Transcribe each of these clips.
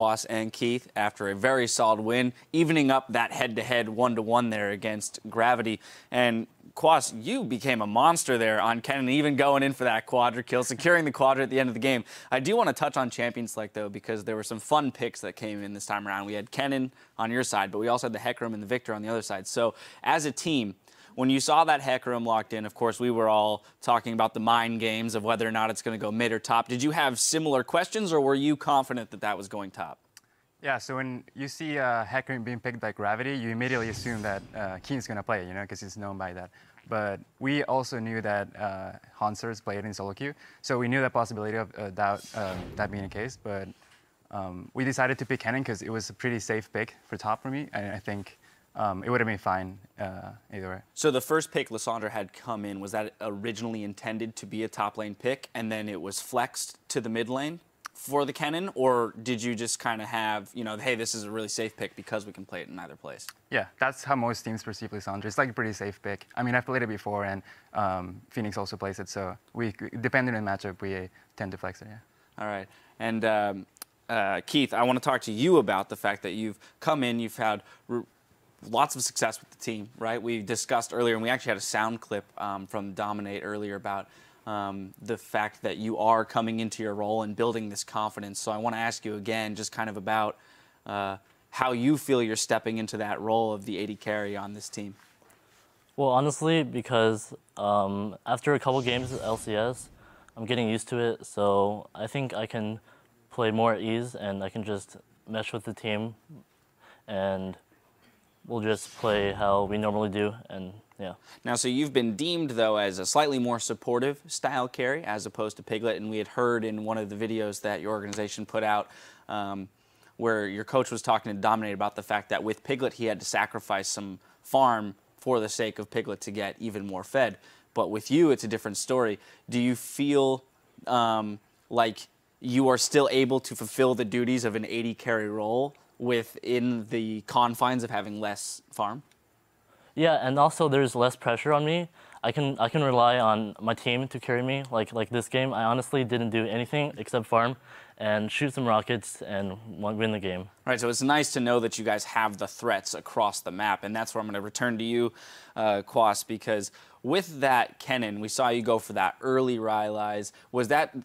Vods and Keith after a very solid win, evening up that head-to-head 1-1 there against Gravity. And Quas, you became a monster there on Kennen, even going in for that quadra kill, securing the quadra at the end of the game. I do want to touch on Champion Select, though, because there were some fun picks that came in this time around. We had Kennen on your side, but we also had the Hecarim and the Victor on the other side. So as a team, when you saw that Hecarim locked in, of course, we were all talking about the mind games of whether or not it's going to go mid or top. Did you have similar questions, or were you confident that that was going top? Yeah, so when you see Hecarim being picked by Gravity, you immediately assume that Keen's going to play, because he's known by that. But we also knew that Hansers played in solo queue, so we knew the possibility of that being the case. But we decided to pick Kennen because it was a pretty safe pick for top for me, and I think it would have been fine either way. So the first pick Lysandra had come in, was that originally intended to be a top lane pick, and then it was flexed to the mid lane for the Kennen, or did you just kind of have, hey, this is a really safe pick because we can play it in either place? Yeah, that's how most teams perceive Lysandra. It's like a pretty safe pick. I mean, I've played it before, and Phoenix also plays it, so depending on the matchup, we tend to flex it, yeah. All right. And Keith, I want to talk to you about the fact that you've come in, you've had lots of success with the team, right? We discussed earlier, and we actually had a sound clip from Dominate earlier about the fact that you are coming into your role and building this confidence. So I want to ask you again, just kind of about how you feel you're stepping into that role of the AD carry on this team. Well, honestly, because after a couple games at LCS, I'm getting used to it. So I think I can play more at ease, and I can just mesh with the team, and we'll just play how we normally do, and yeah. Now, so you've been deemed, though, as a slightly more supportive style carry as opposed to Piglet, and we had heard in one of the videos that your organization put out where your coach was talking to Dominate about the fact that with Piglet he had to sacrifice some farm for the sake of Piglet to get even more fed. But with you, it's a different story. Do you feel like you are still able to fulfill the duties of an AD carry role within the confines of having less farm? Yeah, and also there's less pressure on me. I can rely on my team to carry me. Like this game, I honestly didn't do anything except farm and shoot some rockets and win the game. Right, so it's nice to know that you guys have the threats across the map, and that's where I'm going to return to you, Quas, because with that Kennen, we saw you go for that early Rylai's. Was that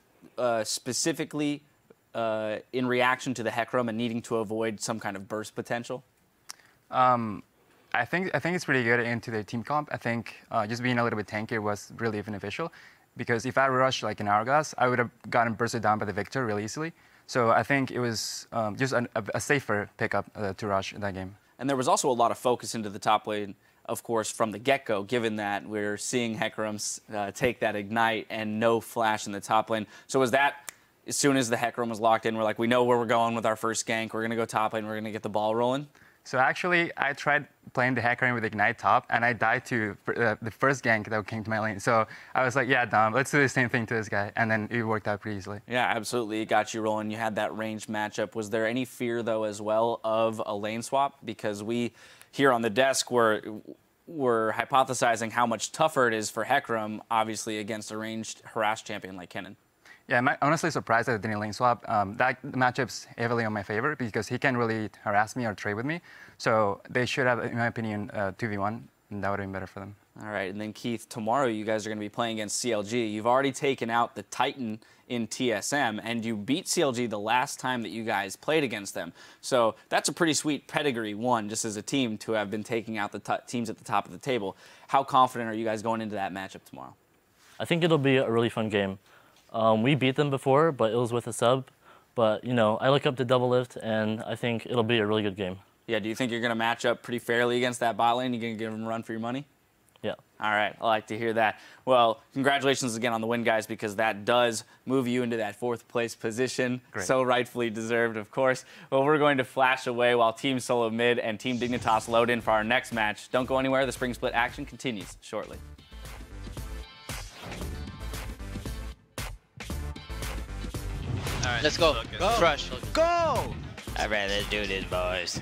specifically in reaction to the Hecarim and needing to avoid some kind of burst potential? I think it's pretty good into the team comp. I think just being a little bit tankier was really beneficial, because if I rushed like an Hourglass, I would have gotten bursted down by the Victor really easily. So I think it was just a safer pickup to rush in that game. And there was also a lot of focus into the top lane, of course, from the get-go, given that we're seeing Hecarims take that Ignite and no flash in the top lane. So was that, as soon as the Hecarim was locked in, we're like, we know where we're going with our first gank, we're going to go top lane, we're going to get the ball rolling? So actually, I tried playing the Hecarim with Ignite top, and I died to the first gank that came to my lane. So I was like, yeah, Dom, let's do the same thing to this guy. And then it worked out pretty easily. Yeah, absolutely. It got you rolling. You had that ranged matchup. Was there any fear, though, as well, of a lane swap? Because we here on the desk were hypothesizing how much tougher it is for Hecarim, obviously, against a ranged harass champion like Kennen. Yeah, I'm honestly surprised that I didn't lane swap. That matchup's heavily on my favor because he can really harass me or trade with me. So they should have, in my opinion, 2v1, and that would have been better for them. All right, and then Keith, tomorrow you guys are going to be playing against CLG. You've already taken out the Titan in TSM, and you beat CLG the last time that you guys played against them. So that's a pretty sweet pedigree, one, just as a team, to have been taking out the teams at the top of the table. How confident are you guys going into that matchup tomorrow? I think it'll be a really fun game. We beat them before, but it was with a sub. But, I look up to Double Lift, and I think it'll be a really good game. Yeah, do you think you're going to match up pretty fairly against that bot lane? You're going to give them a run for your money? Yeah. All right, I like to hear that. Well, congratulations again on the win, guys, because that does move you into that 4th place position. Great. So rightfully deserved, of course. Well, we're going to flash away while Team Solo Mid and Team Dignitas load in for our next match. Don't go anywhere. The Spring Split action continues shortly. All right, let's go. Go. Crush. Go! Alright, let's do this, boys.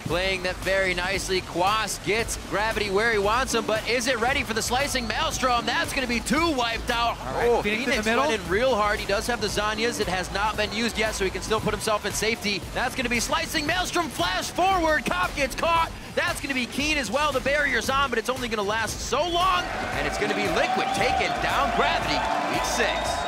Playing that very nicely. Quas gets Gravity where he wants him, but is it ready for the slicing Maelstrom? That's going to be 2 wiped out. Right, Phoenix went in real hard. He does have the Zanyas. It has not been used yet, so he can still put himself in safety. That's going to be slicing Maelstrom. Flash forward. Cop gets caught. That's going to be Keen as well. The barrier's on, but it's only going to last so long, and it's going to be Liquid taking down Gravity. Week 6.